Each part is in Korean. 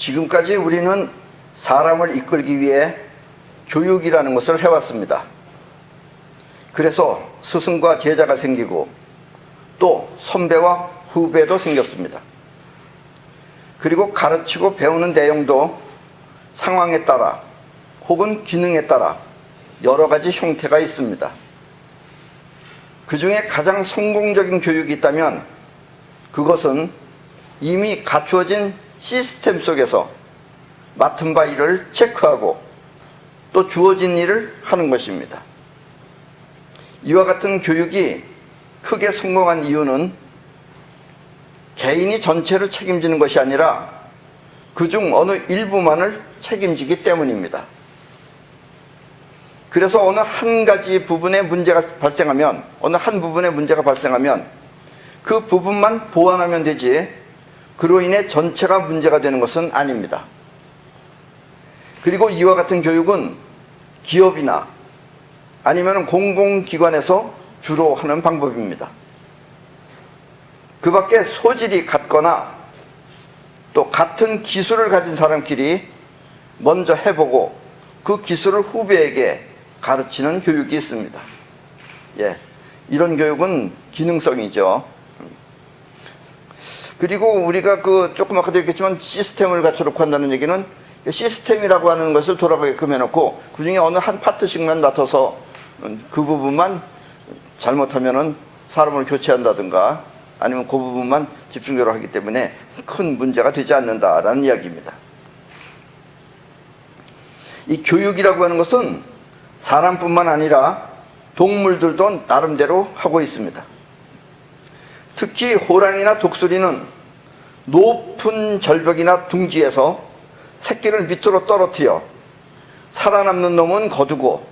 지금까지 우리는 사람을 이끌기 위해 교육이라는 것을 해왔습니다. 그래서 스승과 제자가 생기고 또 선배와 후배도 생겼습니다. 그리고 가르치고 배우는 내용도 상황에 따라 혹은 기능에 따라 여러 가지 형태가 있습니다. 그 중에 가장 성공적인 교육이 있다면 그것은 이미 갖추어진 시스템 속에서 맡은 바 일을 체크하고 또 주어진 일을 하는 것입니다. 이와 같은 교육이 크게 성공한 이유는 개인이 전체를 책임지는 것이 아니라 그중 어느 일부만을 책임지기 때문입니다. 그래서 어느 한 가지 부분에 문제가 발생하면, 어느 한 부분에 문제가 발생하면 그 부분만 보완하면 되지 그로 인해 전체가 문제가 되는 것은 아닙니다. 그리고 이와 같은 교육은 기업이나 아니면 공공기관에서 주로 하는 방법입니다. 그 밖에 소질이 같거나 또 같은 기술을 가진 사람끼리 먼저 해보고 그 기술을 후배에게 가르치는 교육이 있습니다. 이런 교육은 기능성이죠. 그리고 우리가 조금 아까도 얘기했지만 시스템을 갖춰놓고 한다는 얘기는 시스템이라고 하는 것을 돌아가게끔 해놓고 그 중에 어느 한 파트씩만 맡아서 그 부분만 잘못하면은 사람을 교체한다든가 아니면 그 부분만 집중적으로 하기 때문에 큰 문제가 되지 않는다라는 이야기입니다. 이 교육이라고 하는 것은 사람뿐만 아니라 동물들도 나름대로 하고 있습니다. 특히 호랑이나 독수리는 높은 절벽이나 둥지에서 새끼를 밑으로 떨어뜨려 살아남는 놈은 거두고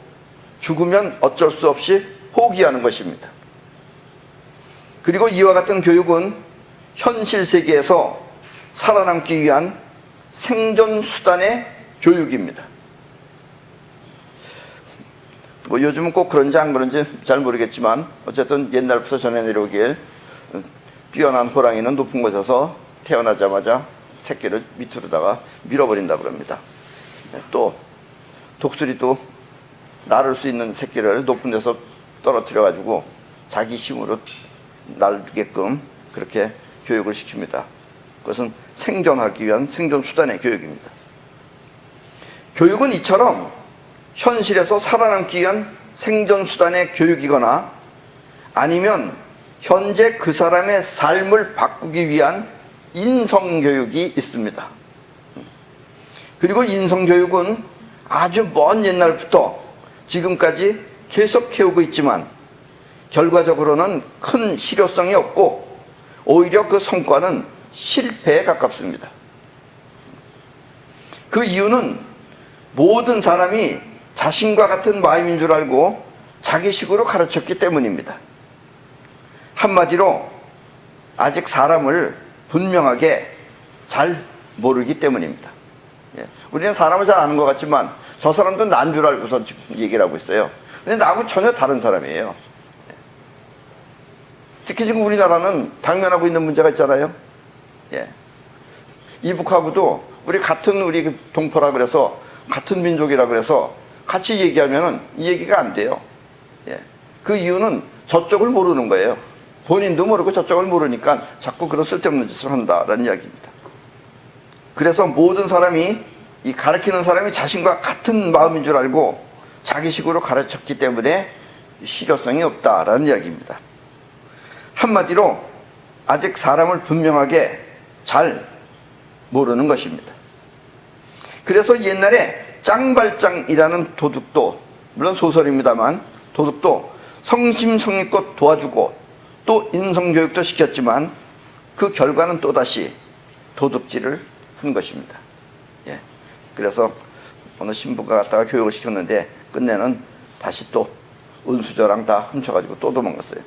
죽으면 어쩔 수 없이 포기하는 것입니다. 그리고 이와 같은 교육은 현실 세계에서 살아남기 위한 생존 수단의 교육입니다. 요즘은 꼭 그런지 안 그런지 잘 모르겠지만 어쨌든 옛날부터 전해 내려오길 뛰어난 호랑이는 높은 곳에서 태어나자마자 새끼를 밑으로다가 밀어버린다 그럽니다. 또 독수리도 날을 수 있는 새끼를 높은 데서 떨어뜨려 가지고 자기 힘으로 날게끔 그렇게 교육을 시킵니다. 그것은 생존하기 위한 생존 수단의 교육입니다. 교육은 이처럼 현실에서 살아남기 위한 생존 수단의 교육이거나 아니면 현재 그 사람의 삶을 바꾸기 위한 인성교육이 있습니다. 그리고 인성교육은 아주 먼 옛날부터 지금까지 계속 해오고 있지만 결과적으로는 큰 실효성이 없고 오히려 그 성과는 실패에 가깝습니다. 그 이유는 모든 사람이 자신과 같은 마음인 줄 알고 자기식으로 가르쳤기 때문입니다. 한마디로 아직 사람을 분명하게 잘 모르기 때문입니다. 우리는 사람을 잘 아는 것 같지만 저 사람도 난 줄 알고서 지금 얘기를 하고 있어요. 근데 나하고 전혀 다른 사람이에요. 특히 지금 우리나라는 당면하고 있는 문제가 있잖아요. 이북하고도 우리 동포라 그래서 같은 민족이라 그래서 같이 얘기하면은 이 얘기가 안 돼요. 그 이유는 저쪽을 모르는 거예요. 본인도 모르고 저쪽을 모르니까 자꾸 그런 쓸데없는 짓을 한다라는 이야기입니다. 그래서 모든 사람이 이 가르치는 사람이 자신과 같은 마음인 줄 알고 자기식으로 가르쳤기 때문에 실효성이 없다라는 이야기입니다. 한마디로 아직 사람을 분명하게 잘 모르는 것입니다. 그래서 옛날에 짱발짱이라는 도둑도, 물론 소설입니다만 도둑도 성심성의껏 도와주고 또 인성교육도 시켰지만 그 결과는 또다시 도둑질을 한 것입니다. 그래서 어느 신부가 갔다가 교육을 시켰는데 끝내는 다시 또 은수저랑 다 훔쳐가지고 또 도망갔어요.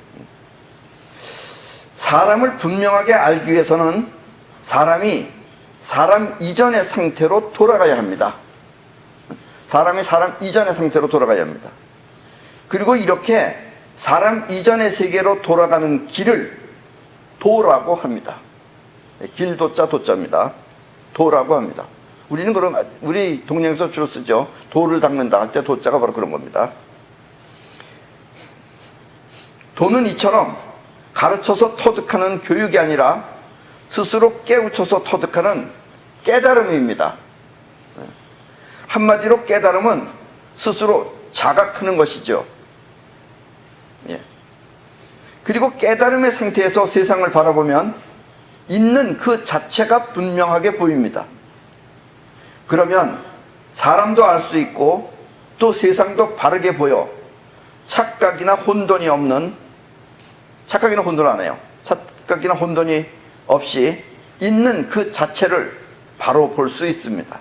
사람을 분명하게 알기 위해서는 사람이 사람 이전의 상태로 돌아가야 합니다. 사람이 사람 이전의 상태로 돌아가야 합니다. 그리고 이렇게 사람 이전의 세계로 돌아가는 길을 도라고 합니다. 길도자 도자입니다. 도라고 합니다. 우리는 우리 동양에서 주로 쓰죠. 도를 닦는다 할 때 도자가 바로 그런 겁니다. 도는 이처럼 가르쳐서 터득하는 교육이 아니라 스스로 깨우쳐서 터득하는 깨달음입니다. 한마디로 깨달음은 스스로 자각하는 것이죠. 예. 그리고 깨달음의 상태에서 세상을 바라보면 있는 그 자체가 분명하게 보입니다. 그러면 사람도 알 수 있고 또 세상도 바르게 보여 착각이나 혼돈이 없는, 착각이나 혼돈 안 해요. 착각이나 혼돈이 없이 있는 그 자체를 바로 볼 수 있습니다.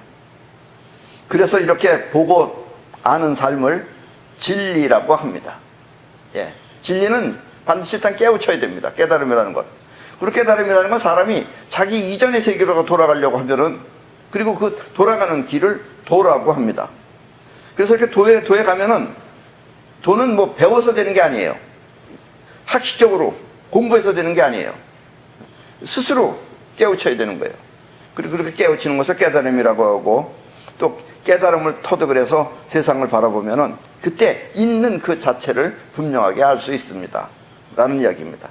그래서 이렇게 보고 아는 삶을 진리라고 합니다. 예. 진리는 반드시 일단 깨우쳐야 됩니다. 깨달음이라는 것. 그리고 깨달음이라는 건 사람이 자기 이전의 세계로 돌아가려고 하면은, 그리고 그 돌아가는 길을 도라고 합니다. 그래서 이렇게 도에 가면은, 도는 뭐 배워서 되는 게 아니에요. 학식적으로 공부해서 되는 게 아니에요. 스스로 깨우쳐야 되는 거예요. 그리고 그렇게 깨우치는 것을 깨달음이라고 하고, 또 깨달음을 터득을 해서 세상을 바라보면은 그때 있는 그 자체를 분명하게 알 수 있습니다. 라는 이야기입니다.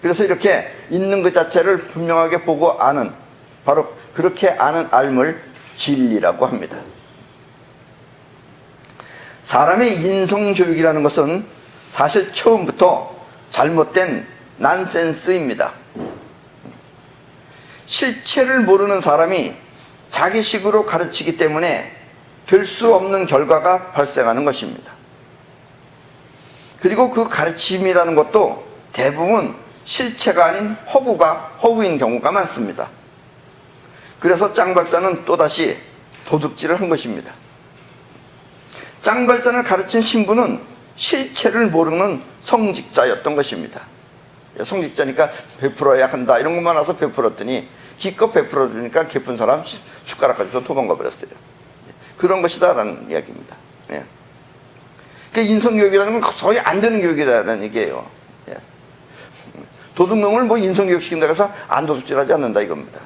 그래서 이렇게 있는 그 자체를 분명하게 보고 아는, 바로 그렇게 아는 알을 진리라고 합니다. 사람의 인성교육이라는 것은 사실 처음부터 잘못된 난센스입니다. 실체를 모르는 사람이 자기식으로 가르치기 때문에 될 수 없는 결과가 발생하는 것입니다. 그리고 그 가르침이라는 것도 대부분 실체가 아닌 허구인 경우가 많습니다. 그래서 짱발자는 또다시 도둑질을 한 것입니다. 짱발자를 가르친 신부는 실체를 모르는 성직자였던 것입니다. 성직자니까 베풀어야 한다 이런 것만 와서 베풀었더니 기껏 베풀어주니까 깊은 사람 숟가락 가지고 도망가 버렸어요. 그런 것이다라는 이야기입니다. 예. 그러니까 인성교육이라는 건 거의 안 되는 교육이다라는 얘기예요. 예. 도둑놈을 뭐 인성교육 시킨다고 해서 안 도둑질하지 않는다 이겁니다.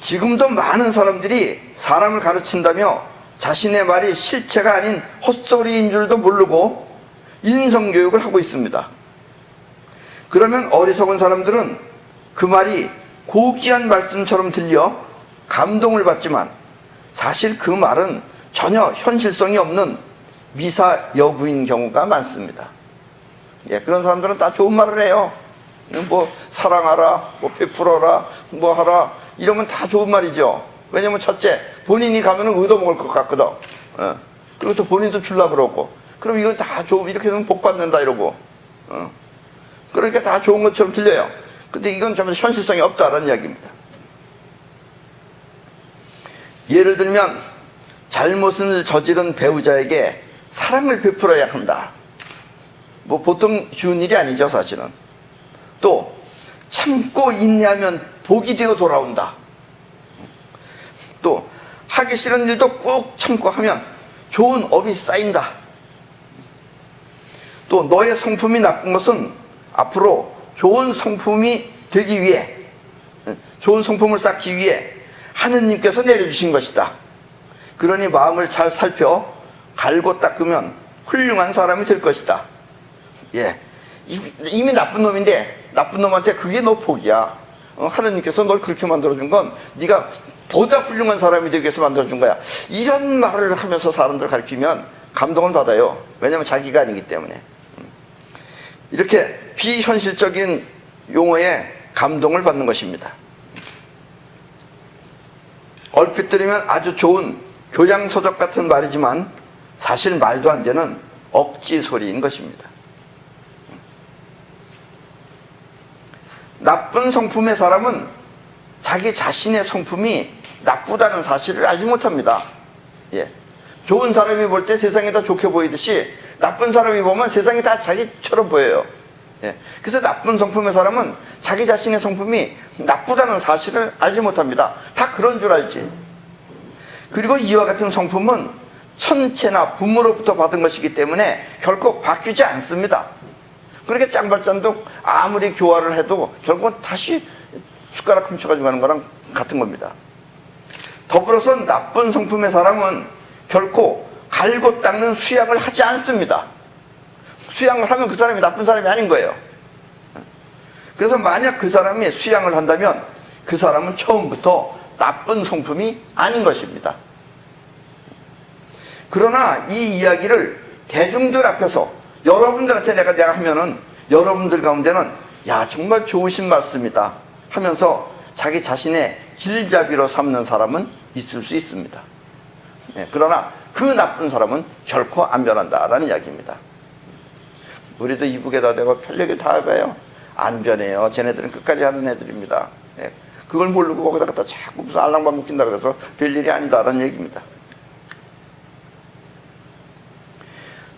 지금도 많은 사람들이 사람을 가르친다며 자신의 말이 실체가 아닌 헛소리인 줄도 모르고 인성교육을 하고 있습니다. 그러면 어리석은 사람들은 그 말이 고귀한 말씀처럼 들려 감동을 받지만 사실 그 말은 전혀 현실성이 없는 미사여구인 경우가 많습니다. 예, 그런 사람들은 다 좋은 말을 해요. 뭐 사랑하라, 뭐 베풀어라, 뭐 하라 이러면 다 좋은 말이죠. 왜냐면 첫째, 본인이 가면은 얻어먹을 것 같거든. 예. 그리고 또 본인도 주려고 그러고. 그럼 이거 다 이렇게 되면 복 받는다 이러고. 그러니까 다 좋은 것처럼 들려요. 근데 이건 전부 현실성이 없다라는 이야기입니다. 예를 들면 잘못을 저지른 배우자에게 사랑을 베풀어야 한다. 뭐 보통 쉬운 일이 아니죠 사실은. 또 참고 인내하면 복이 되어 돌아온다. 또 하기 싫은 일도 꾹 참고 하면 좋은 업이 쌓인다. 또 너의 성품이 나쁜 것은 앞으로 좋은 성품이 되기 위해, 좋은 성품을 쌓기 위해 하느님께서 내려주신 것이다. 그러니 마음을 잘 살펴 갈고 닦으면 훌륭한 사람이 될 것이다. 예, 이미 나쁜 놈인데 나쁜 놈한테 그게 너 복이야. 하느님께서 널 그렇게 만들어준 건 네가 보다 훌륭한 사람이 되기 위해서 만들어준 거야. 이런 말을 하면서 사람들 가르치면 감동을 받아요. 왜냐하면 자기가 아니기 때문에. 이렇게 비현실적인 용어에 감동을 받는 것입니다. 얼핏 들으면 아주 좋은 교양서적 같은 말이지만 사실 말도 안 되는 억지 소리인 것입니다. 나쁜 성품의 사람은 자기 자신의 성품이 나쁘다는 사실을 알지 못합니다. 예. 좋은 사람이 볼 때 세상이 다 좋게 보이듯이 나쁜 사람이 보면 세상이 다 자기처럼 보여요. 예. 그래서 나쁜 성품의 사람은 자기 자신의 성품이 나쁘다는 사실을 알지 못합니다. 다 그런 줄 알지. 그리고 이와 같은 성품은 천체나 부모로부터 받은 것이기 때문에 결코 바뀌지 않습니다. 그러니까 짱발짠도 아무리 교화를 해도 결국은 다시 숟가락 훔쳐가지고 가는 거랑 같은 겁니다. 더불어서 나쁜 성품의 사람은 결코 갈고 닦는 수양을 하지 않습니다. 수양을 하면 그 사람이 나쁜 사람이 아닌 거예요. 그래서 만약 그 사람이 수양을 한다면 그 사람은 처음부터 나쁜 성품이 아닌 것입니다. 그러나 이 이야기를 대중들 앞에서 여러분들한테 내가 하면은 여러분들 가운데는 야 정말 좋으신 말씀이다 하면서 자기 자신의 길잡이로 삼는 사람은 있을 수 있습니다. 그러나 그 나쁜 사람은 결코 안 변한다라는 이야기입니다. 우리도 이북에다 대고 별 얘기를 다 해봐요. 안 변해요. 쟤네들은 끝까지 하는 애들입니다. 그걸 모르고 거기다 갖다 자꾸 무슨 알랑방 묶인다 그래서 될 일이 아니다라는 얘기입니다.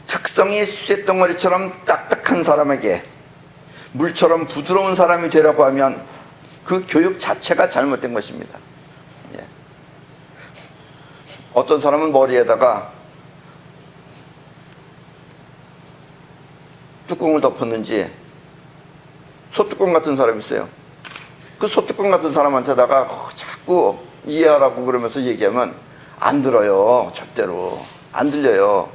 특성이 쇳덩어리처럼 딱딱한 사람에게 물처럼 부드러운 사람이 되라고 하면 그 교육 자체가 잘못된 것입니다. 어떤 사람은 머리에다가 뚜껑을 덮었는지 소뚜껑 같은 사람이 있어요. 그 소뚜껑 같은 사람한테다가 자꾸 이해하라고 그러면서 얘기하면 안 들어요. 절대로 안 들려요.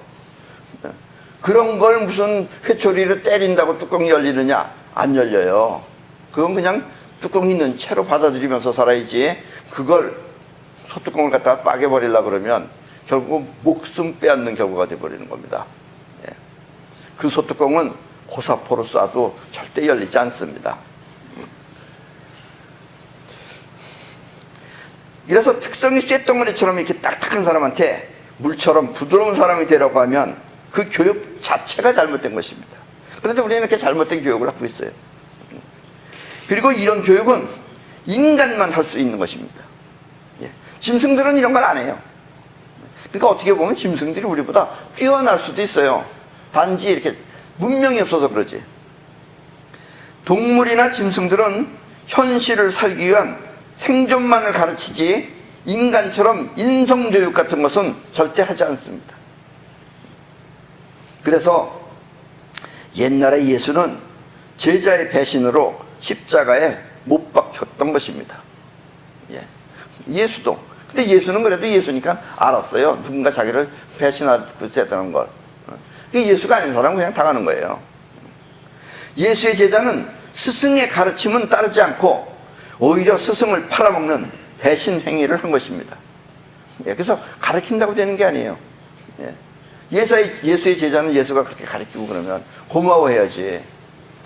그런 걸 무슨 회초리를 때린다고 뚜껑이 열리느냐? 안 열려요. 그건 그냥 뚜껑이 있는 채로 받아들이면서 살아야지 그걸 소뚜껑을 갖다가 빠개버리려고 그러면 결국 목숨 빼앗는 결과가 돼버리는 겁니다. 그 소뚜껑은 고사포로 쏴도 절대 열리지 않습니다. 이래서 특성이 쇳덩어리처럼 이렇게 딱딱한 사람한테 물처럼 부드러운 사람이 되라고 하면 그 교육 자체가 잘못된 것입니다. 그런데 우리는 이렇게 잘못된 교육을 하고 있어요. 그리고 이런 교육은 인간만 할 수 있는 것입니다. 짐승들은 이런 걸 안 해요. 그러니까 어떻게 보면 짐승들이 우리보다 뛰어날 수도 있어요. 단지 이렇게 문명이 없어서 그러지. 동물이나 짐승들은 현실을 살기 위한 생존만을 가르치지 인간처럼 인성교육 같은 것은 절대 하지 않습니다. 그래서 옛날에 예수는 제자의 배신으로 십자가에 못 박혔던 것입니다. 예수도. 근데 예수는 그래도 예수니까 알았어요. 누군가 자기를 배신하고 했다는 걸. 예수가 아닌 사람은 그냥 당하는 거예요. 예수의 제자는 스승의 가르침은 따르지 않고 오히려 스승을 팔아먹는 배신 행위를 한 것입니다. 그래서 가르친다고 되는 게 아니에요. 예수의 제자는 예수가 그렇게 가르치고 그러면 고마워해야지.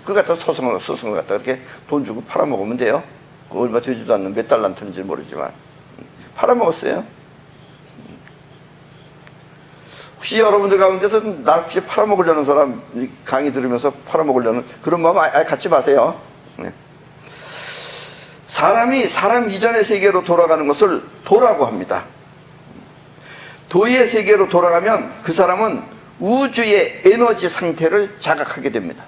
그거 갖다 스승을 갖다 그렇게 돈 주고 팔아먹으면 돼요. 얼마 되지도 않는 몇 달란트인지 모르지만 팔아먹었어요. 혹시 여러분들 가운데서 날 혹시 팔아먹으려는 사람 강의 들으면서 팔아먹으려는 그런 마음 아예 갖지 마세요. 사람이 사람 이전의 세계로 돌아가는 것을 도라고 합니다. 도의 세계로 돌아가면 그 사람은 우주의 에너지 상태를 자각하게 됩니다.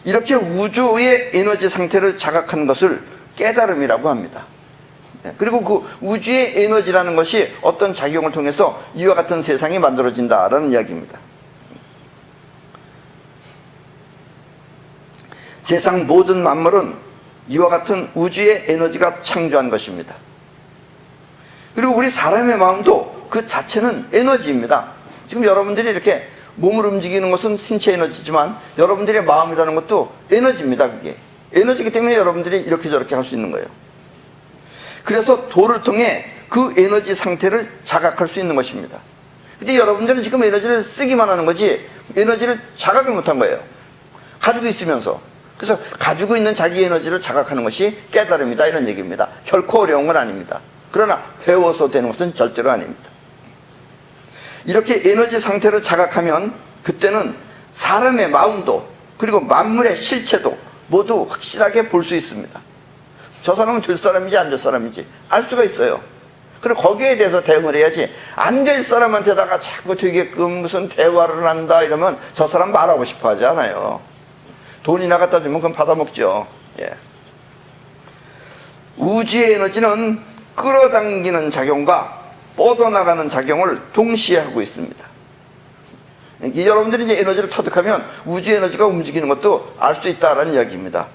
이렇게 우주의 에너지 상태를 자각하는 것을 깨달음이라고 합니다. 그리고 그 우주의 에너지라는 것이 어떤 작용을 통해서 이와 같은 세상이 만들어진다라는 이야기입니다. 세상 모든 만물은 이와 같은 우주의 에너지가 창조한 것입니다. 그리고 우리 사람의 마음도 그 자체는 에너지입니다. 지금 여러분들이 이렇게 몸을 움직이는 것은 신체 에너지지만 여러분들의 마음이라는 것도 에너지입니다. 그게 에너지이기 때문에 여러분들이 이렇게 저렇게 할 수 있는 거예요. 그래서 도를 통해 그 에너지 상태를 자각할 수 있는 것입니다. 근데 여러분들은 지금 에너지를 쓰기만 하는 거지 에너지를 자각을 못한 거예요. 가지고 있으면서. 그래서 가지고 있는 자기 에너지를 자각하는 것이 깨달음이다 이런 얘기입니다. 결코 어려운 건 아닙니다. 그러나 배워서 되는 것은 절대로 아닙니다. 이렇게 에너지 상태를 자각하면 그때는 사람의 마음도 그리고 만물의 실체도 모두 확실하게 볼 수 있습니다. 저 사람은 될 사람인지 안 될 사람인지 알 수가 있어요. 그리고 거기에 대해서 대응을 해야지 안 될 사람한테다가 자꾸 되게끔 무슨 대화를 한다 이러면 저 사람 말하고 싶어 하지 않아요. 돈이나 갖다 주면 그건 받아먹죠. 우주의 에너지는 끌어당기는 작용과 뻗어나가는 작용을 동시에 하고 있습니다. 여러분들이 이제 에너지를 터득하면 우주 에너지가 움직이는 것도 알 수 있다는 이야기입니다.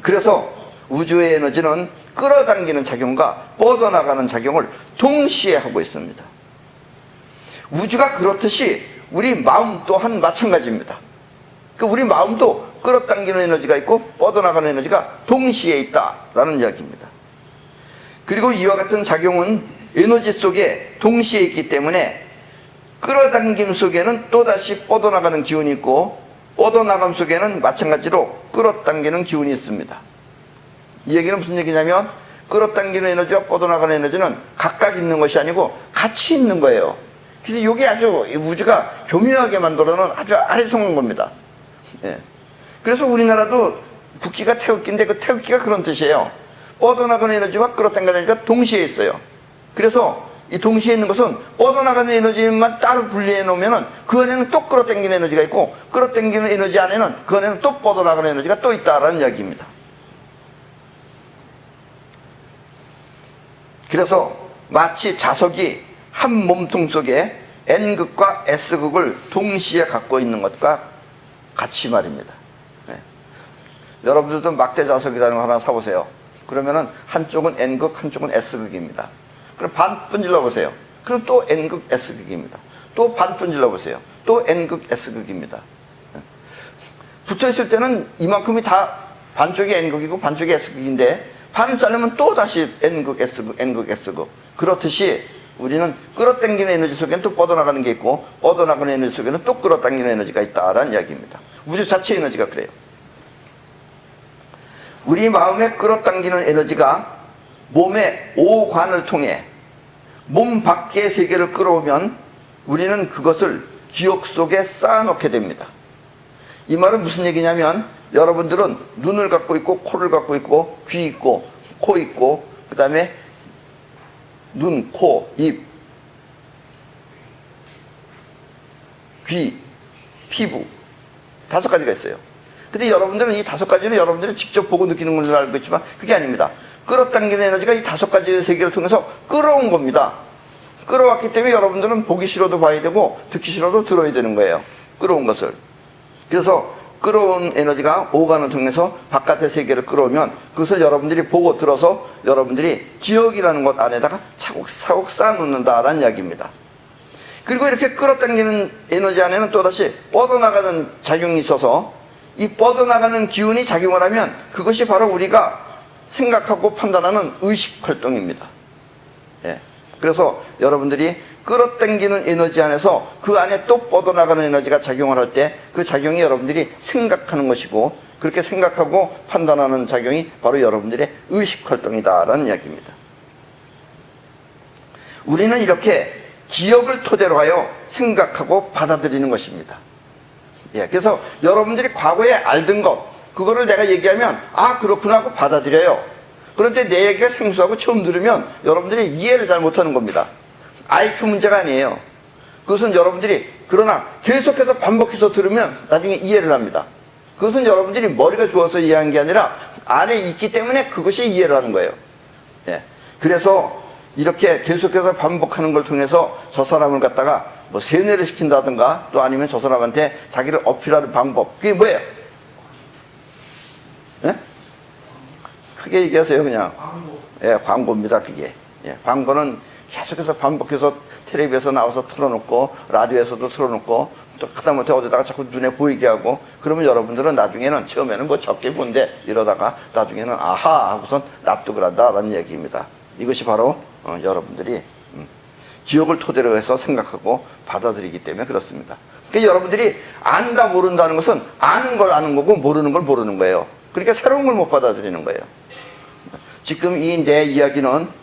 그래서 우주의 에너지는 끌어당기는 작용과 뻗어나가는 작용을 동시에 하고 있습니다. 우주가 그렇듯이 우리 마음 또한 마찬가지입니다. 우리 마음도 끌어당기는 에너지가 있고 뻗어나가는 에너지가 동시에 있다라는 이야기입니다. 그리고 이와 같은 작용은 에너지 속에 동시에 있기 때문에 끌어당김 속에는 또다시 뻗어나가는 기운이 있고 뻗어나감 속에는 마찬가지로 끌어당기는 기운이 있습니다. 이 얘기는 무슨 얘기냐면 끌어당기는 에너지와 뻗어나가는 에너지는 각각 있는 것이 아니고 같이 있는 거예요. 그래서 이게 아주 우주가 교묘하게 만들어놓은 아주 아리송한 겁니다. 예. 그래서 우리나라도 국기가 태극기인데 그 태극기가 그런 뜻이에요. 뻗어나가는 에너지와 끌어당기는 에너지가 동시에 있어요. 그래서 이 동시에 있는 것은 뻗어나가는 에너지만 따로 분리해 놓으면 그 안에는 또 끌어당기는 에너지가 있고 끌어당기는 에너지 안에는 그 안에는 또 뻗어나가는 에너지가 또 있다라는 이야기입니다. 그래서 마치 자석이 한 몸통 속에 N극과 S극을 동시에 갖고 있는 것과 같이 말입니다. 네. 여러분들도 막대 자석이라는 거 하나 사보세요. 그러면은 한쪽은 N극, 한쪽은 S극입니다. 그럼 반 분질러 보세요. 그럼 또 N극, S극입니다. 또 반 분질러 보세요. 또 N극, S극입니다. 네. 붙어 있을 때는 이만큼이 다 반쪽이 N극이고 반쪽이 S극인데 반 자르면 또 다시 N극, S극, N극, S극. 그렇듯이 우리는 끌어당기는 에너지 속에는 또 뻗어나가는 게 있고 뻗어나가는 에너지 속에는 또 끌어당기는 에너지가 있다라는 이야기입니다. 우주 자체 에너지가 그래요. 우리 마음에 끌어당기는 에너지가 몸의 오관을 통해 몸 밖의 세계를 끌어오면 우리는 그것을 기억 속에 쌓아놓게 됩니다. 이 말은 무슨 얘기냐면 여러분들은 눈을 갖고 있고 코를 갖고 있고 귀 있고 코 있고 그 다음에 눈, 코, 입, 귀, 피부 5가지가 있어요. 근데 여러분들은 이 5가지는 여러분들이 직접 보고 느끼는 걸로 알고 있지만 그게 아닙니다. 끌어당기는 에너지가 이 5가지의 세계를 통해서 끌어온 겁니다. 끌어왔기 때문에 여러분들은 보기 싫어도 봐야 되고 듣기 싫어도 들어야 되는 거예요. 끌어온 것을. 그래서 끌어온 에너지가 오간을 통해서 바깥의 세계를 끌어오면 그것을 여러분들이 보고 들어서 여러분들이 기억이라는 것 안에다가 차곡차곡 쌓아놓는다라는 이야기입니다. 그리고 이렇게 끌어당기는 에너지 안에는 또다시 뻗어나가는 작용이 있어서 이 뻗어나가는 기운이 작용을 하면 그것이 바로 우리가 생각하고 판단하는 의식활동입니다. 예. 그래서 여러분들이 끌어당기는 에너지 안에서 그 안에 또 뻗어나가는 에너지가 작용을 할 때 그 작용이 여러분들이 생각하는 것이고 그렇게 생각하고 판단하는 작용이 바로 여러분들의 의식활동이다라는 이야기입니다. 우리는 이렇게 기억을 토대로 하여 생각하고 받아들이는 것입니다. 예, 그래서 여러분들이 과거에 알던 것 그거를 내가 얘기하면 아 그렇구나 하고 받아들여요. 그런데 내 얘기가 생소하고 처음 들으면 여러분들이 이해를 잘 못하는 겁니다. IQ 문제가 아니에요. 그것은 여러분들이 그러나 계속해서 반복해서 들으면 나중에 이해를 합니다. 그것은 여러분들이 머리가 좋아서 이해한 게 아니라 안에 있기 때문에 그것이 이해를 하는 거예요. 예. 그래서 이렇게 계속해서 반복하는 걸 통해서 저 사람을 갖다가 뭐 세뇌를 시킨다든가 또 아니면 저 사람한테 자기를 어필하는 방법 그게 뭐예요? 예? 크게 얘기하세요 그냥. 광고. 예, 광고입니다 그게. 예, 광고는 계속해서 반복해서 텔레비에서 나와서 틀어놓고 라디오에서도 틀어놓고 또 하다못해 어디다가 자꾸 눈에 보이게 하고 그러면 여러분들은 나중에는 처음에는 뭐 적게 본데 이러다가 나중에는 아하 하고선 납득을 한다라는 얘기입니다. 이것이 바로 여러분들이 기억을 토대로 해서 생각하고 받아들이기 때문에 그렇습니다. 그러니까 여러분들이 안다 모른다는 것은 아는 걸 아는 거고 모르는 걸 모르는 거예요. 그러니까 새로운 걸 못 받아들이는 거예요. 지금 이 내 이야기는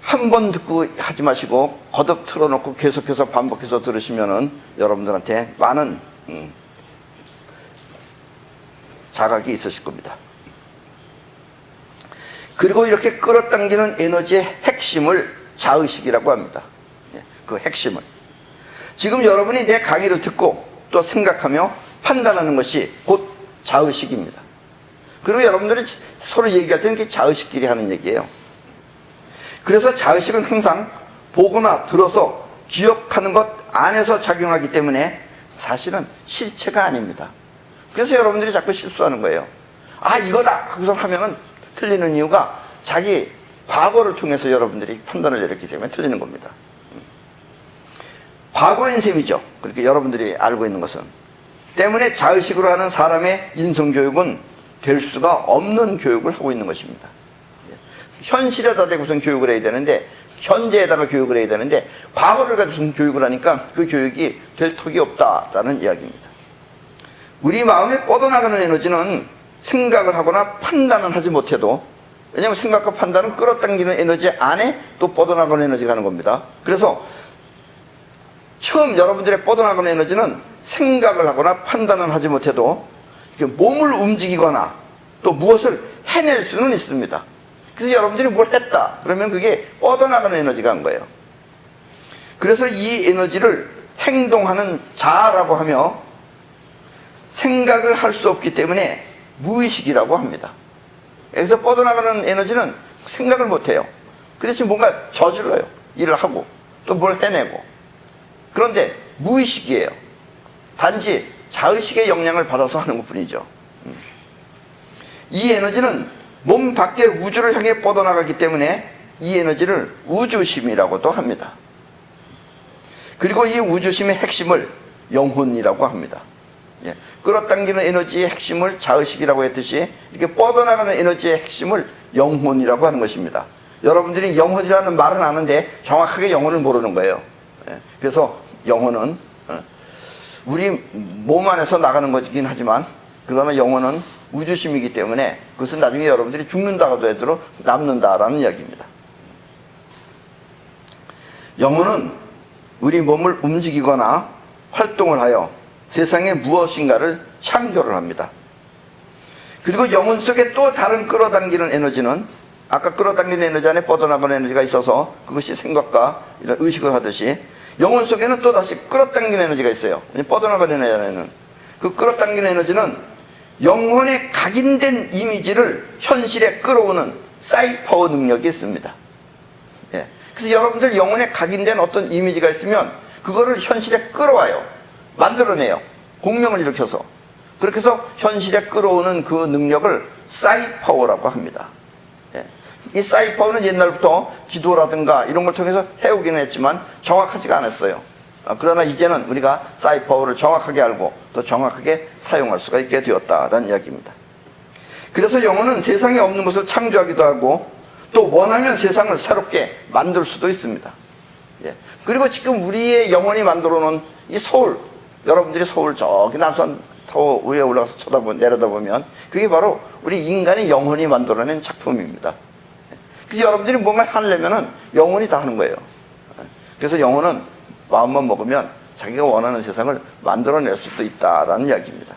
한 번 듣고 하지 마시고 거듭 틀어놓고 계속해서 반복해서 들으시면은 여러분들한테 많은 자각이 있으실 겁니다. 그리고 이렇게 끌어당기는 에너지의 핵심을 자의식이라고 합니다. 그 핵심을 지금 여러분이 내 강의를 듣고 또 생각하며 판단하는 것이 곧 자의식입니다. 그리고 여러분들이 서로 얘기할 때는 그게 자의식끼리 하는 얘기예요. 그래서 자의식은 항상 보거나 들어서 기억하는 것 안에서 작용하기 때문에 사실은 실체가 아닙니다. 그래서 여러분들이 자꾸 실수하는 거예요. 아 이거다 하고서 하면은 틀리는 이유가 자기 과거를 통해서 여러분들이 판단을 내렸기 때문에 틀리는 겁니다. 과거인 셈이죠. 그렇게 여러분들이 알고 있는 것은. 때문에 자의식으로 하는 사람의 인성교육은 될 수가 없는 교육을 하고 있는 것입니다. 현실에다 대고선 교육을 해야 되는데, 현재에다가 교육을 해야 되는데, 과거를 가지고선 교육을 하니까 그 교육이 될 턱이 없다라는 이야기입니다. 우리 마음에 뻗어나가는 에너지는 생각을 하거나 판단을 하지 못해도, 왜냐하면 생각과 판단은 끌어당기는 에너지 안에 또 뻗어나가는 에너지가 하는 겁니다. 그래서 처음 여러분들의 뻗어나가는 에너지는 생각을 하거나 판단을 하지 못해도 몸을 움직이거나 또 무엇을 해낼 수는 있습니다. 그래서 여러분들이 뭘 했다 그러면 그게 뻗어나가는 에너지가 한 거예요. 그래서 이 에너지를 행동하는 자라고 하며, 생각을 할 수 없기 때문에 무의식이라고 합니다. 여기서 뻗어나가는 에너지는 생각을 못해요. 그 대신 뭔가 저질러요. 일을 하고 또 뭘 해내고. 그런데 무의식이에요. 단지 자의식의 영향을 받아서 하는 것 뿐이죠. 이 에너지는 몸 밖의 우주를 향해 뻗어나가기 때문에 이 에너지를 우주심이라고도 합니다. 그리고 이 우주심의 핵심을 영혼이라고 합니다. 끌어당기는 에너지의 핵심을 자의식이라고 했듯이 이렇게 뻗어나가는 에너지의 핵심을 영혼이라고 하는 것입니다. 여러분들이 영혼이라는 말은 아는데 정확하게 영혼을 모르는 거예요. 그래서 영혼은 우리 몸 안에서 나가는 거긴 하지만, 그러나 영혼은 우주심이기 때문에 그것은 나중에 여러분들이 죽는다고 하더라도 남는다라는 이야기입니다. 영혼은 우리 몸을 움직이거나 활동을 하여 세상에 무엇인가를 창조를 합니다. 그리고 영혼 속에 또 다른 끌어당기는 에너지는, 아까 끌어당기는 에너지 안에 뻗어나가는 에너지가 있어서 그것이 생각과 이런 의식을 하듯이, 영혼 속에는 또 다시 끌어당기는 에너지가 있어요. 뻗어나가는 에너지는, 그 끌어당기는 에너지는 영혼에 각인된 이미지를 현실에 끌어오는 사이퍼 능력이 있습니다. 그래서 여러분들 영혼에 각인된 어떤 이미지가 있으면 그거를 현실에 끌어와요. 만들어내요. 공명을 일으켜서. 그렇게 해서 현실에 끌어오는 그 능력을 사이파워라고 합니다. 이 사이파워는 옛날부터 기도라든가 이런 걸 통해서 해오기는 했지만 정확하지가 않았어요. 그러나 이제는 우리가 사이파워를 정확하게 알고 또 정확하게 사용할 수가 있게 되었다라는 이야기입니다. 그래서 영혼은 세상에 없는 것을 창조하기도 하고 또 원하면 세상을 새롭게 만들 수도 있습니다. 그리고 지금 우리의 영혼이 만들어 놓은 이 서울, 여러분들이 서울 저기 남산 더 위에 올라가서 내려다보면 그게 바로 우리 인간의 영혼이 만들어낸 작품입니다. 그래서 여러분들이 뭔가 하려면은 영혼이 다 하는 거예요. 그래서 영혼은 마음만 먹으면 자기가 원하는 세상을 만들어낼 수도 있다라는 이야기입니다.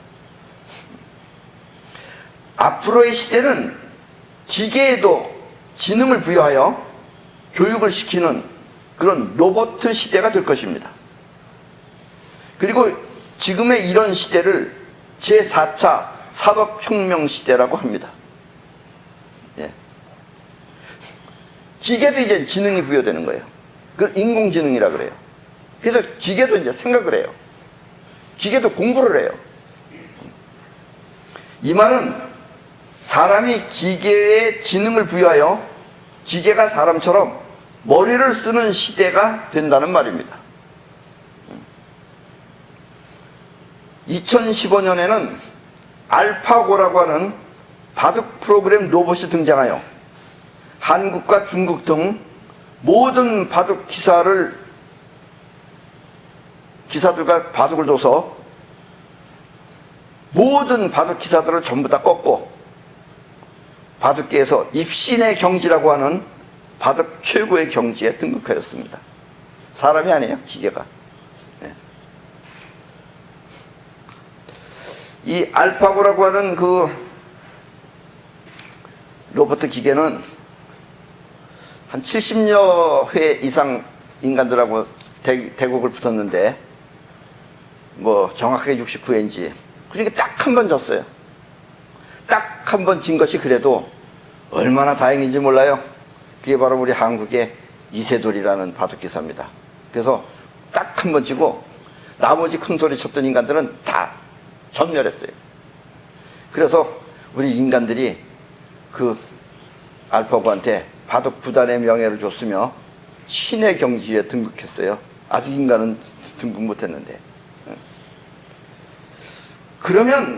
앞으로의 시대는 기계에도 지능을 부여하여 교육을 시키는 그런 로봇 시대가 될 것입니다. 그리고 지금의 이런 시대를 제4차 산업혁명 시대라고 합니다. 기계도 이제 지능이 부여되는 거예요. 그걸 인공지능이라 그래요. 그래서 기계도 이제 생각을 해요. 기계도 공부를 해요. 이 말은 사람이 기계에 지능을 부여하여 기계가 사람처럼 머리를 쓰는 시대가 된다는 말입니다. 2015년에는 알파고라고 하는 바둑 프로그램 로봇이 등장하여 한국과 중국 등 모든 바둑 기사들과 바둑을 둬서 모든 바둑 기사들을 전부 다 꺾고 바둑계에서 입신의 경지라고 하는 바둑 최고의 경지에 등극하였습니다. 사람이 아니에요, 기계가. 이 알파고라고 하는 그 로봇 기계는 한 70여 회 이상 인간들하고 대국을 붙었는데 뭐 정확하게 69회인지 그러니까 딱 한 번 졌어요. 딱 한 번 진 것이 그래도 얼마나 다행인지 몰라요. 그게 바로 우리 한국의 이세돌이라는 바둑기사입니다. 그래서 딱 한 번 지고 나머지 큰 소리 쳤던 인간들은 다 전멸했어요. 그래서 우리 인간들이 그 알파고한테 바둑 9단의 명예를 줬으며 신의 경지에 등극했어요. 아직 인간은 등극 못했는데. 그러면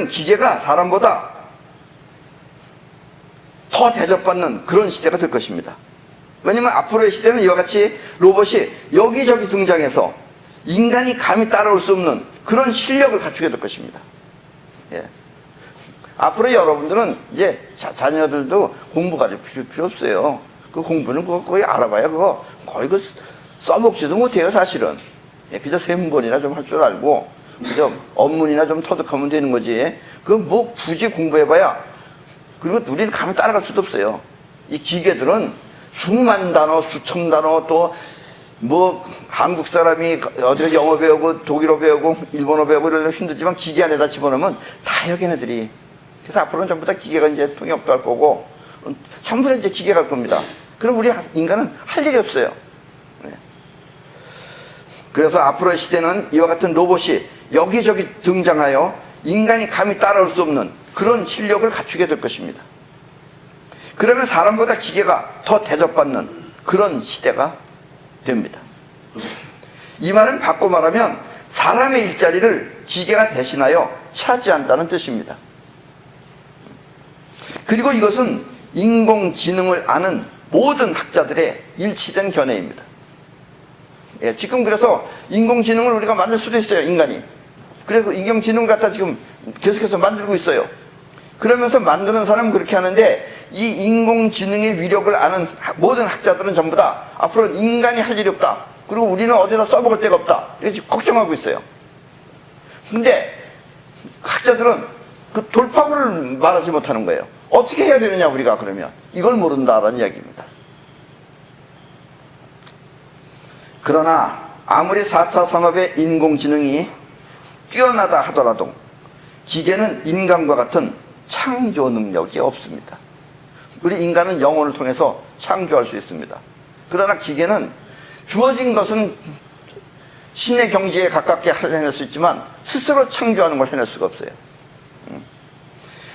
기계가 사람보다 더 대접받는 그런 시대가 될 것입니다. 왜냐면 앞으로의 시대는 이와 같이 로봇이 여기저기 등장해서 인간이 감히 따라올 수 없는 그런 실력을 갖추게 될 것입니다. 예. 앞으로 여러분들은 이제 자녀들도 공부 가질 필요 없어요. 그 공부는 그거 거의 알아봐야 그거 거의 그 써먹지도 못해요, 사실은. 예, 그저 셈본이나 좀 할 줄 알고 그저 업문이나 좀 터득하면 되는 거지. 그 뭐 굳이 공부해봐야. 그리고 우리는 감히 따라갈 수도 없어요. 이 기계들은 수만 단어, 수천 단어, 또 뭐 한국 사람이 어디 영어 배우고 독일어 배우고 일본어 배우고 이러려면 힘들지만 기계 안에다 집어넣으면 다 여기네들이. 그래서 앞으로는 전부 다 기계가 이제 통역도 할 거고 전부 다 이제 기계가 할 겁니다. 그럼 우리 인간은 할 일이 없어요. 네. 그래서 앞으로의 시대는 이와 같은 로봇이 여기저기 등장하여 인간이 감히 따라올 수 없는 그런 실력을 갖추게 될 것입니다. 그러면 사람보다 기계가 더 대접받는 그런 시대가 됩니다. 이 말은 바꿔 말하면 사람의 일자리를 기계가 대신하여 차지한다는 뜻입니다. 그리고 이것은 인공지능을 아는 모든 학자들의 일치된 견해입니다. 예, 지금 그래서 인공지능을 우리가 만들 수도 있어요, 인간이. 그래서 인공지능을 갖다 지금 계속해서 만들고 있어요. 그러면서 만드는 사람은 그렇게 하는데 이 인공지능의 위력을 아는 모든 학자들은 전부 다 앞으로 인간이 할 일이 없다. 그리고 우리는 어디다 써먹을 데가 없다. 이렇게 지금 걱정하고 있어요. 근데 학자들은 그 돌파구를 말하지 못하는 거예요. 어떻게 해야 되느냐 우리가 그러면. 이걸 모른다라는 이야기입니다. 그러나 아무리 4차 산업의 인공지능이 뛰어나다 하더라도 기계는 인간과 같은 창조 능력이 없습니다. 우리 인간은 영혼을 통해서 창조할 수 있습니다. 그러나 기계는 주어진 것은 신의 경지에 가깝게 해낼 수 있지만 스스로 창조하는 걸 해낼 수가 없어요.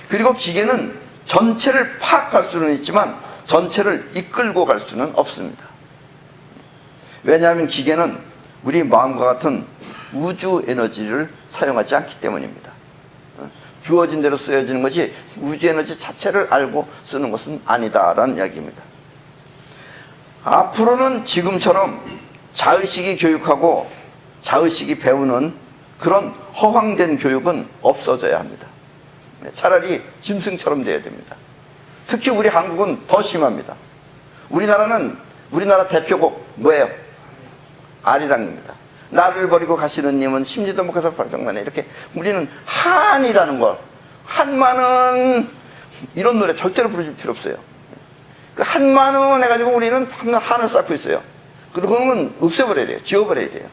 그리고 기계는 전체를 파악할 수는 있지만 전체를 이끌고 갈 수는 없습니다. 왜냐하면 기계는 우리 마음과 같은 우주 에너지를 사용하지 않기 때문입니다. 주어진 대로 쓰여지는 것이 우주 에너지 자체를 알고 쓰는 것은 아니다라는 이야기입니다. 앞으로는 지금처럼 자의식이 교육하고 자의식이 배우는 그런 허황된 교육은 없어져야 합니다. 차라리 짐승처럼 돼야 됩니다. 특히 우리 한국은 더 심합니다. 우리나라 대표곡 뭐예요? 아리랑입니다. 나를 버리고 가시는 님은 심지도 못해서 발정나네. 이렇게 우리는 한이라는 걸, 한마는 이런 노래 절대로 부르실 필요 없어요. 그 한마는 해가지고 우리는 한을 쌓고 있어요. 그건 없애버려야 돼요. 지워버려야 돼요.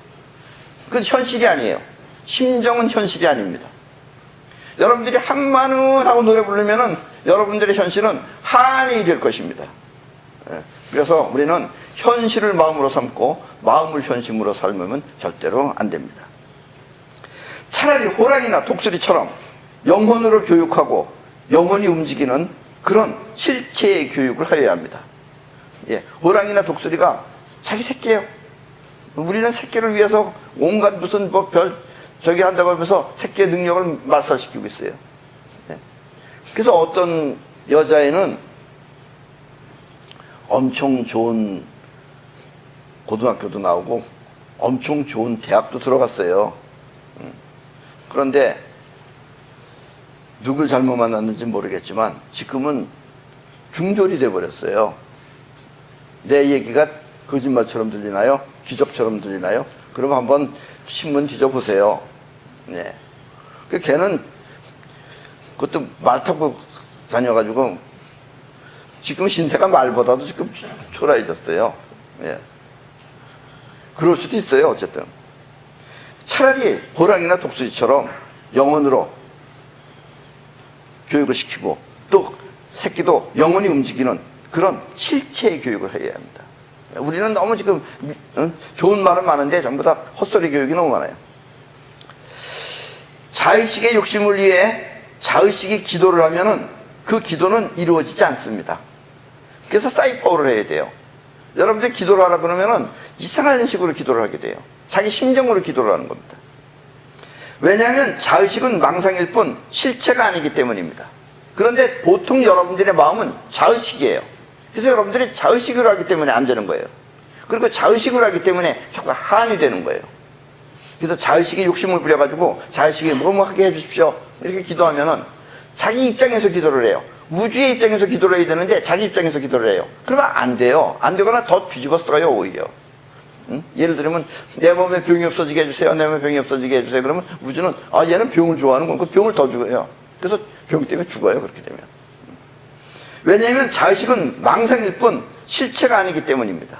그건 현실이 아니에요. 심정은 현실이 아닙니다. 여러분들이 한마는 하고 노래 부르면은 여러분들의 현실은 한이 될 것입니다. 그래서 우리는 현실을 마음으로 삼고 마음을 현실로 삶으면 절대로 안 됩니다. 차라리 호랑이나 독수리처럼 영혼으로 교육하고 영혼이 움직이는 그런 실체의 교육을 하여야 합니다. 예, 호랑이나 독수리가 자기 새끼예요. 우리는 새끼를 위해서 온갖 무슨 뭐 저기 한다고 하면서 새끼의 능력을 말살시키고 있어요. 예. 그래서 어떤 여자애는 엄청 좋은 고등학교도 나오고 엄청 좋은 대학도 들어갔어요. 그런데 누굴 잘못 만났는지 모르겠지만 지금은 중졸이 돼버렸어요. 내 얘기가 거짓말처럼 들리나요? 기적처럼 들리나요? 그럼 한번 신문 뒤져보세요. 네. 그 걔는 그것도 말 타고 다녀가지고 지금 신세가 말보다도 지금 초라해졌어요. 예. 그럴 수도 있어요. 어쨌든 차라리 호랑이나 독수리처럼 영혼으로 교육을 시키고 또 새끼도 영혼이 움직이는 그런 실체의 교육을 해야 합니다. 우리는 너무 지금 좋은 말은 많은데 전부 다 헛소리 교육이 너무 많아요. 자의식의 욕심을 위해 자의식이 기도를 하면은 그 기도는 이루어지지 않습니다. 그래서 사이퍼를 해야 돼요. 여러분들이 기도를 하라 그러면은 이상한 식으로 기도를 하게 돼요. 자기 심정으로 기도를 하는 겁니다. 왜냐하면 자의식은 망상일 뿐 실체가 아니기 때문입니다. 그런데 보통 여러분들의 마음은 자의식이에요. 그래서 여러분들이 자의식을 하기 때문에 안 되는 거예요. 그리고 자의식을 하기 때문에 자꾸 한이 되는 거예요. 그래서 자의식에 욕심을 부려가지고 자의식에 뭐뭐 하게 해주십시오 이렇게 기도하면은 자기 입장에서 기도를 해요. 우주의 입장에서 기도를 해야 되는데 자기 입장에서 기도를 해요. 그러면 안 돼요. 안 되거나 더 뒤집어 써요 오히려. 응? 예를 들면 내 몸에 병이 없어지게 해주세요. 내 몸에 병이 없어지게 해주세요. 그러면 우주는 얘는 병을 좋아하는 건 그 병을 더 죽어요. 그래서 병 때문에 죽어요. 그렇게 되면. 왜냐하면 자의식은 망상일 뿐 실체가 아니기 때문입니다.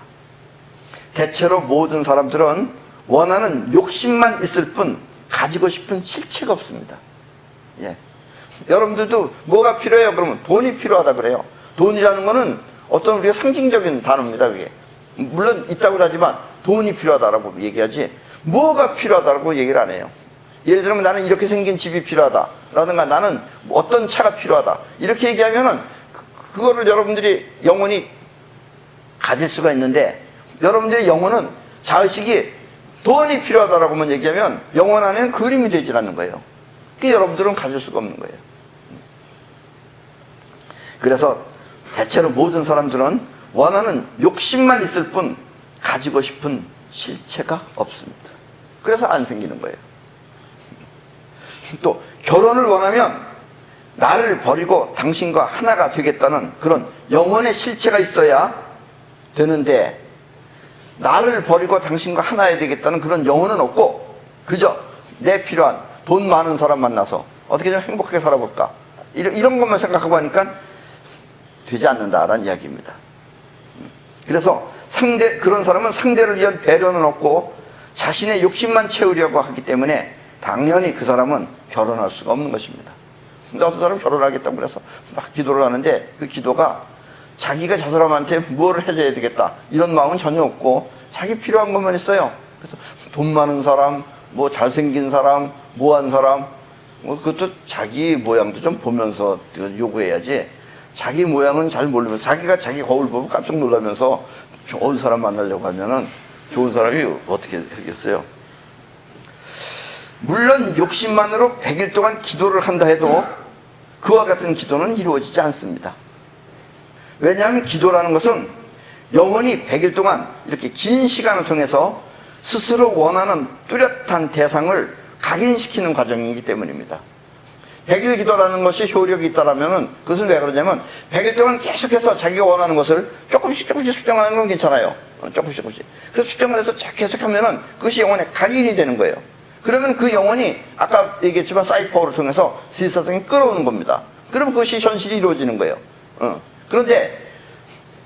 대체로 모든 사람들은 원하는 욕심만 있을 뿐 가지고 싶은 실체가 없습니다. 예. 여러분들도 뭐가 필요해요? 그러면 돈이 필요하다 그래요. 돈이라는 거는 어떤 우리가 상징적인 단어입니다. 그게. 물론 있다고 하지만 돈이 필요하다라고 얘기하지 뭐가 필요하다고 얘기를 안 해요. 예를 들면 나는 이렇게 생긴 집이 필요하다 라든가 나는 어떤 차가 필요하다 이렇게 얘기하면은 그거를 여러분들이 영원히 가질 수가 있는데 여러분들의 영혼은 자의식이 돈이 필요하다라고만 얘기하면 영혼 안에는 그림이 되질 않는 거예요. 그게 여러분들은 가질 수가 없는 거예요. 그래서 대체로 모든 사람들은 원하는 욕심만 있을 뿐 가지고 싶은 실체가 없습니다. 그래서 안 생기는 거예요. 또 결혼을 원하면 나를 버리고 당신과 하나가 되겠다는 그런 영혼의 실체가 있어야 되는데 나를 버리고 당신과 하나야 되겠다는 그런 영혼은 없고 그저 내 필요한 돈 많은 사람 만나서 어떻게 좀 행복하게 살아볼까 이런 것만 생각하고 하니까 되지 않는다라는 이야기입니다. 그래서 그런 사람은 상대를 위한 배려는 없고 자신의 욕심만 채우려고 하기 때문에 당연히 그 사람은 결혼할 수가 없는 것입니다. 근데 어떤 사람은 결혼하겠다고 그래서 막 기도를 하는데 그 기도가 자기가 저 사람한테 뭘 해줘야 되겠다 이런 마음은 전혀 없고 자기 필요한 것만 있어요. 그래서 돈 많은 사람, 뭐 잘생긴 사람, 뭐한 사람 그것도 자기 모양도 좀 보면서 요구해야지 자기 모양은 잘 모르면서 자기가 자기 거울 보면 깜짝 놀라면서 좋은 사람 만나려고 하면은 좋은 사람이 어떻게 하겠어요? 물론 욕심만으로 100일 동안 기도를 한다 해도 그와 같은 기도는 이루어지지 않습니다. 왜냐하면 기도라는 것은 영혼이 100일 동안 이렇게 긴 시간을 통해서 스스로 원하는 뚜렷한 대상을 각인시키는 과정이기 때문입니다. 100일 기도라는 것이 효력이 있다라면은 그것은 왜 그러냐면 100일 동안 계속해서 자기가 원하는 것을 조금씩 수정하는 건 괜찮아요. 조금씩. 그래서 수정을 해서 계속하면은 그것이 영혼의 각인이 되는 거예요. 그러면 그 영혼이 아까 얘기했지만 사이퍼를 통해서 실사성이 끌어오는 겁니다. 그러면 그것이 현실이 이루어지는 거예요. 그런데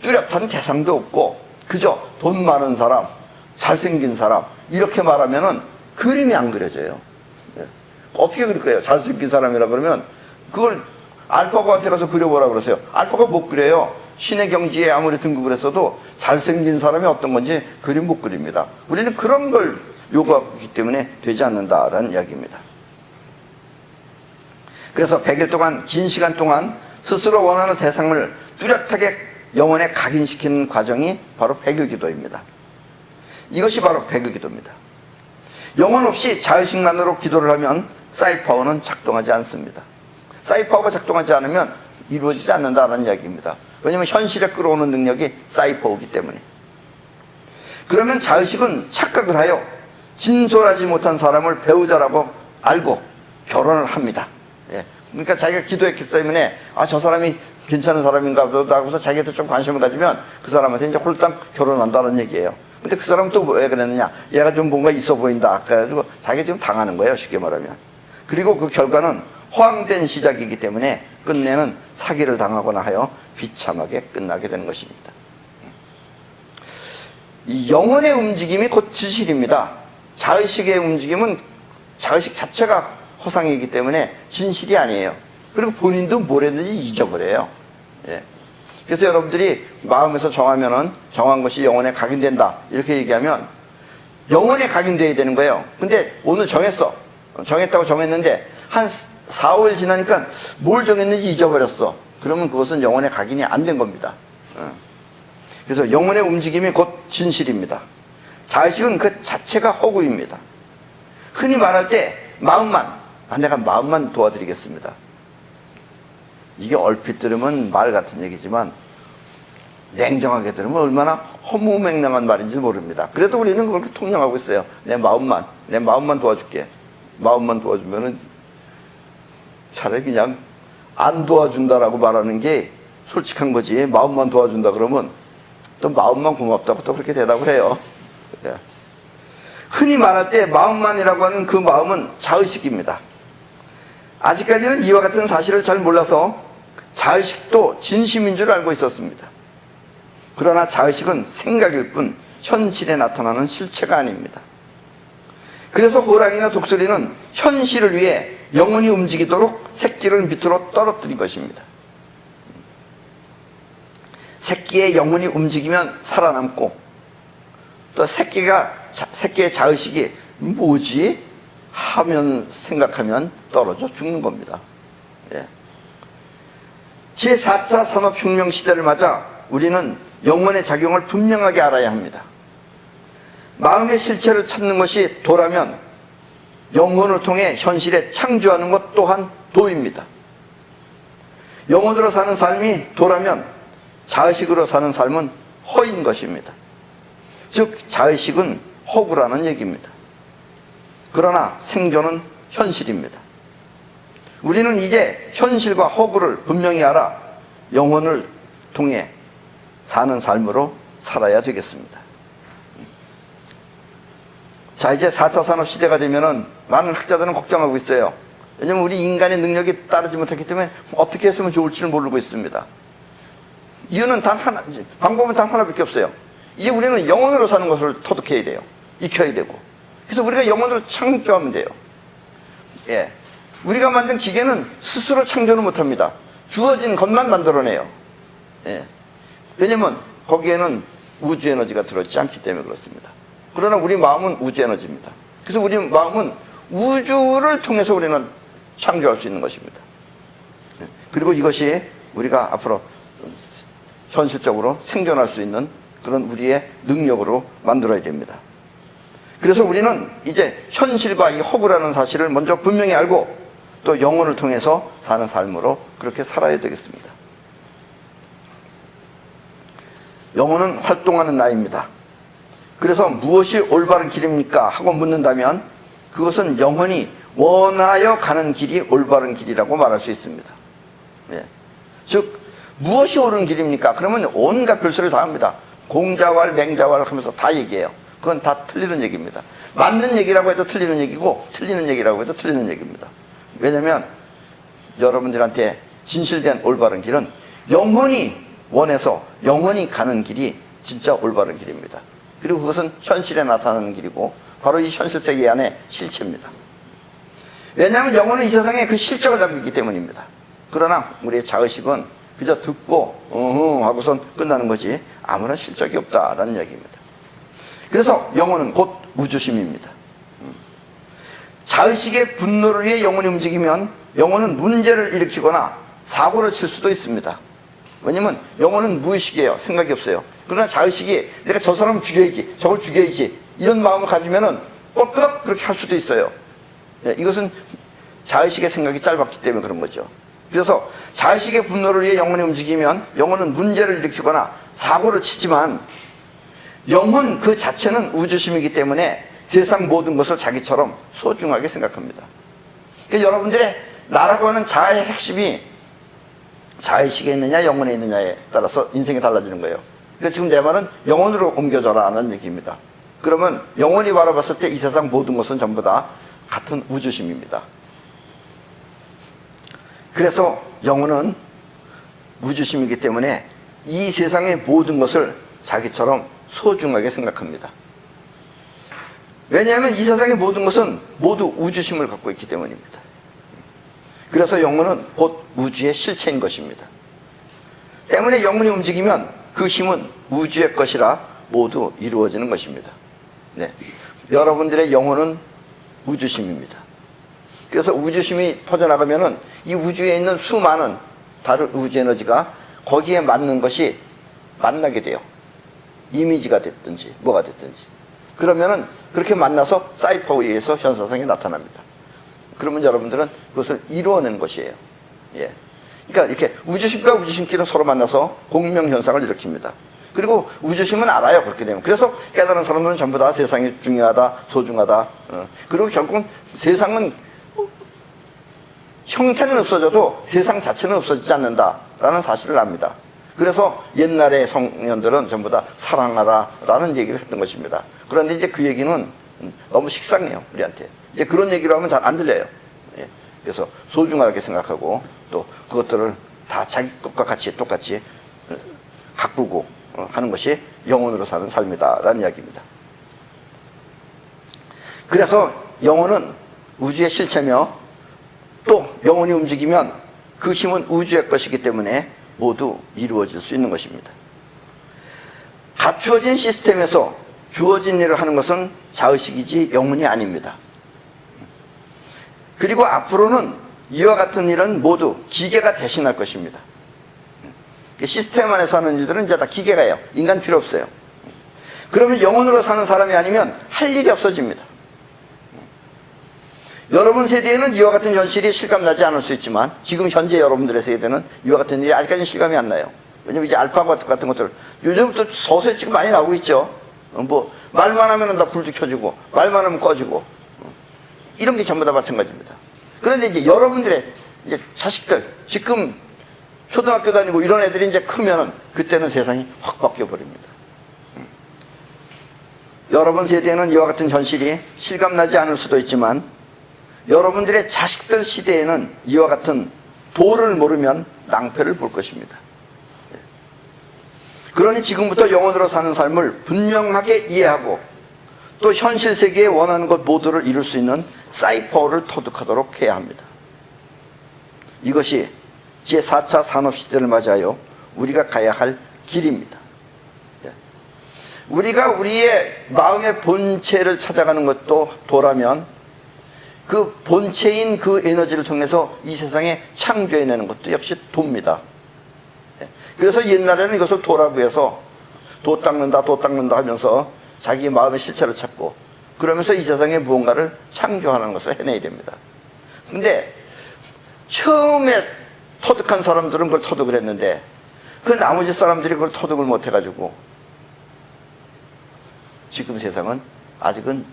뚜렷한 대상도 없고 그저 돈 많은 사람, 잘생긴 사람 이렇게 말하면은 그림이 안 그려져요. 어떻게 그릴 거예요? 잘생긴 사람이라 그러면 그걸 알파고한테 가서 그려보라 그러세요. 알파고 못 그려요. 신의 경지에 아무리 등극을 했어도 잘생긴 사람이 어떤 건지 그림 못 그립니다. 우리는 그런 걸 요구하기 때문에 되지 않는다라는 이야기입니다. 그래서 100일 동안 긴 시간 동안 스스로 원하는 대상을 뚜렷하게 영혼에 각인시키는 과정이 바로 100일 기도입니다. 이것이 바로 100일 기도입니다. 영혼 없이 자의식만으로 기도를 하면 사이파워는 작동하지 않습니다. 사이파워가 작동하지 않으면 이루어지지 않는다는 이야기입니다. 왜냐하면 현실에 끌어오는 능력이 사이파워이기 때문에. 그러면 자의식은 착각을 하여 진솔하지 못한 사람을 배우자라고 알고 결혼을 합니다. 예. 그러니까 자기가 기도했기 때문에 저 사람이 괜찮은 사람인가 보다 하고서 자기한테 좀 관심을 가지면 그 사람한테 이제 홀딱 결혼한다는 얘기예요. 근데 그 사람은 또 왜 그랬느냐? 얘가 좀 뭔가 있어 보인다. 그래가지고 자기가 지금 당하는 거예요. 쉽게 말하면. 그리고 그 결과는 허황된 시작이기 때문에 끝내는 사기를 당하거나 하여 비참하게 끝나게 되는 것입니다. 이 영혼의 움직임이 곧 진실입니다. 자의식의 움직임은 자의식 자체가 허상이기 때문에 진실이 아니에요. 그리고 본인도 뭘 했는지 잊어버려요. 예. 그래서 여러분들이 마음에서 정한 것이 영혼에 각인된다 이렇게 얘기하면 영혼에 각인돼야 되는 거예요. 근데 오늘 정했다고 정했는데 한 4, 5일 지나니까 뭘 정했는지 잊어버렸어. 그러면 그것은 영혼의 각인이 안 된 겁니다. 그래서 영혼의 움직임이 곧 진실입니다. 자의식은 그 자체가 허구입니다. 흔히 말할 때 마음만, 내가 마음만 도와드리겠습니다. 이게 얼핏 들으면 말 같은 얘기지만 냉정하게 들으면 얼마나 허무맹랑한 말인지 모릅니다. 그래도 우리는 그렇게 통념하고 있어요. 내 마음만 도와줄게. 마음만 도와주면은 차라리 그냥 안 도와준다라고 말하는 게 솔직한 거지. 마음만 도와준다 그러면 또 마음만 고맙다고 또 그렇게 대답을 해요. 예. 흔히 말할 때 마음만이라고 하는 그 마음은 자의식입니다. 아직까지는 이와 같은 사실을 잘 몰라서 자의식도 진심인 줄 알고 있었습니다. 그러나 자의식은 생각일 뿐 현실에 나타나는 실체가 아닙니다. 그래서 호랑이나 독수리는 현실을 위해 영혼이 움직이도록 새끼를 밑으로 떨어뜨린 것입니다. 새끼의 영혼이 움직이면 살아남고 또 새끼의 자의식이 뭐지? 생각하면 떨어져 죽는 겁니다. 예. 제4차 산업혁명 시대를 맞아 우리는 영혼의 작용을 분명하게 알아야 합니다. 마음의 실체를 찾는 것이 도라면 영혼을 통해 현실에 창조하는 것 또한 도입니다. 영혼으로 사는 삶이 도라면 자의식으로 사는 삶은 허인 것입니다. 즉 자의식은 허구라는 얘기입니다. 그러나 생존은 현실입니다. 우리는 이제 현실과 허구를 분명히 알아 영혼을 통해 사는 삶으로 살아야 되겠습니다. 자, 이제 4차 산업시대가 되면은 많은 학자들은 걱정하고 있어요. 왜냐면 우리 인간의 능력이 따르지 못했기 때문에 어떻게 했으면 좋을지를 모르고 있습니다. 이유는 방법은 단 하나밖에 없어요. 이제 우리는 영혼으로 사는 것을 터득해야 돼요. 익혀야 되고. 그래서 우리가 영혼으로 창조하면 돼요. 예. 우리가 만든 기계는 스스로 창조는 못합니다. 주어진 것만 만들어내요. 예. 왜냐면 거기에는 우주 에너지가 들어있지 않기 때문에 그렇습니다. 그러나 우리 마음은 우주 에너지입니다. 그래서 우리 마음은 우주를 통해서 우리는 창조할 수 있는 것입니다. 예. 그리고 이것이 우리가 앞으로 현실적으로 생존할 수 있는 그런 우리의 능력으로 만들어야 됩니다. 그래서 우리는 이제 현실과 이 허구라는 사실을 먼저 분명히 알고 또 영혼을 통해서 사는 삶으로 그렇게 살아야 되겠습니다. 영혼은 활동하는 나입니다. 그래서 무엇이 올바른 길입니까? 하고 묻는다면 그것은 영혼이 원하여 가는 길이 올바른 길이라고 말할 수 있습니다. 예. 즉 무엇이 옳은 길입니까? 그러면 온갖 별소리를 다 합니다. 공자왈 맹자왈 하면서 다 얘기해요. 그건 다 틀리는 얘기입니다. 맞는 얘기라고 해도 틀리는 얘기고 틀리는 얘기라고 해도 틀리는 얘기입니다. 왜냐하면 여러분들한테 진실된 올바른 길은 영혼이 원해서 영혼이 가는 길이 진짜 올바른 길입니다. 그리고 그것은 현실에 나타나는 길이고 바로 이 현실 세계 안의 실체입니다. 왜냐하면 영혼은 이 세상에 그 실적을 담고 있기 때문입니다. 그러나 우리의 자의식은 그저 듣고 하고선 끝나는 거지 아무런 실적이 없다라는 얘기입니다. 그래서 영혼은 곧 우주심입니다. 자의식의 분노를 위해 영혼이 움직이면 영혼은 문제를 일으키거나 사고를 칠 수도 있습니다. 왜냐면 영혼은 무의식이에요. 생각이 없어요. 그러나 자의식이 내가 저 사람을 죽여야지, 저걸 죽여야지 이런 마음을 가지면은 꼴끄덕 그렇게 할 수도 있어요. 네, 이것은 자의식의 생각이 짧았기 때문에 그런 거죠. 그래서 자의식의 분노를 위해 영혼이 움직이면 영혼은 문제를 일으키거나 사고를 치지만 영혼 그 자체는 우주심이기 때문에 세상 모든 것을 자기처럼 소중하게 생각합니다. 그러니까 여러분들의 나라고 하는 자아의 핵심이 자의식에 있느냐 영혼에 있느냐에 따라서 인생이 달라지는 거예요. 그러니까 지금 내 말은 영혼으로 옮겨져라 하는 얘기입니다. 그러면 영혼이 바라봤을 때 이 세상 모든 것은 전부 다 같은 우주심입니다. 그래서 영혼은 우주심이기 때문에 이 세상의 모든 것을 자기처럼 소중하게 생각합니다. 왜냐하면 이 세상의 모든 것은 모두 우주심을 갖고 있기 때문입니다. 그래서 영혼은 곧 우주의 실체인 것입니다. 때문에 영혼이 움직이면 그 힘은 우주의 것이라 모두 이루어지는 것입니다. 네. 여러분들의 영혼은 우주심입니다. 그래서 우주심이 퍼져나가면은 이 우주에 있는 수많은 다른 우주 에너지가 거기에 맞는 것이 만나게 돼요. 이미지가 됐든지 뭐가 됐든지. 그러면은 그렇게 만나서 사이퍼에 의해서 현상이 나타납니다. 그러면 여러분들은 그것을 이루어낸 것이에요. 예. 그러니까 이렇게 우주심과 우주심끼리 서로 만나서 공명현상을 일으킵니다. 그리고 우주심은 알아요. 그렇게 되면. 그래서 깨달은 사람들은 전부 다 세상이 중요하다, 소중하다. 그리고 결국은 세상은 형태는 없어져도 세상 자체는 없어지지 않는다라는 사실을 압니다. 그래서 옛날의 성년들은 전부 다 사랑하라 라는 얘기를 했던 것입니다. 그런데 이제 그 얘기는 너무 식상해요, 우리한테. 이제 그런 얘기를 하면 잘 안 들려요. 예. 그래서 소중하게 생각하고 또 그것들을 다 자기 것과 같이 똑같이 가꾸고 하는 것이 영혼으로 사는 삶이다라는 이야기입니다. 그래서 영혼은 우주의 실체며 또 영혼이 움직이면 그 힘은 우주의 것이기 때문에 모두 이루어질 수 있는 것입니다. 갖추어진 시스템에서 주어진 일을 하는 것은 자의식이지 영혼이 아닙니다. 그리고 앞으로는 이와 같은 일은 모두 기계가 대신할 것입니다. 시스템 안에서 하는 일들은 이제 다 기계가 해요. 인간 필요 없어요. 그러면 영혼으로 사는 사람이 아니면 할 일이 없어집니다. 여러분 세대에는 이와 같은 현실이 실감나지 않을 수 있지만 지금 현재 여러분들의 세대는 이와 같은 일이 아직까지는 실감이 안 나요. 왜냐면 이제 알파 같은 것들 요즘부터 서서히 지금 많이 나오고 있죠. 뭐 말만 하면 다 불도 켜지고 말만 하면 꺼지고 이런 게 전부 다 마찬가지입니다. 그런데 이제 여러분들의 이제 자식들 지금 초등학교 다니고 이런 애들이 이제 크면은 그때는 세상이 확 바뀌어 버립니다. 여러분 세대에는 이와 같은 현실이 실감나지 않을 수도 있지만 여러분들의 자식들 시대에는 이와 같은 도를 모르면 낭패를 볼 것입니다. 그러니 지금부터 영혼으로 사는 삶을 분명하게 이해하고 또 현실 세계에 원하는 것 모두를 이룰 수 있는 사이퍼를 터득하도록 해야 합니다. 이것이 제4차 산업시대를 맞이하여 우리가 가야 할 길입니다. 우리가 우리의 마음의 본체를 찾아가는 것도 도라면 그 본체인 그 에너지를 통해서 이 세상에 창조해내는 것도 역시 도입니다. 그래서 옛날에는 이것을 도라고 해서 도 닦는다 하면서 자기 마음의 실체를 찾고 그러면서 이 세상에 무언가를 창조하는 것을 해내야 됩니다. 근데 처음에 터득한 사람들은 그걸 터득을 했는데 그 나머지 사람들이 그걸 터득을 못해가지고 지금 세상은 아직은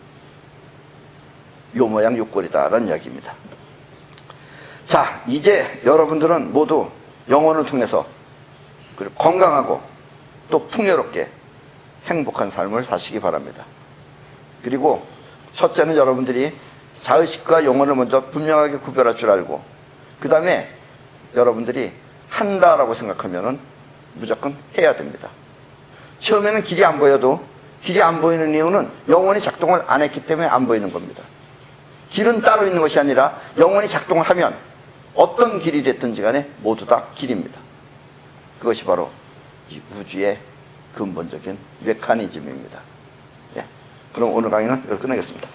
요 모양 요 꼴이다라는 이야기입니다. 자, 이제 여러분들은 모두 영혼을 통해서 그리고 건강하고 또 풍요롭게 행복한 삶을 사시기 바랍니다. 그리고 첫째는 여러분들이 자의식과 영혼을 먼저 분명하게 구별할 줄 알고 그 다음에 여러분들이 한다라고 생각하면은 무조건 해야 됩니다. 처음에는 길이 안 보여도 길이 안 보이는 이유는 영혼이 작동을 안 했기 때문에 안 보이는 겁니다. 길은 따로 있는 것이 아니라 영혼이 작동을 하면 어떤 길이 됐든지 간에 모두 다 길입니다. 그것이 바로 이 우주의 근본적인 메커니즘입니다. 예. 그럼 오늘 강의는 여기서 끝내겠습니다.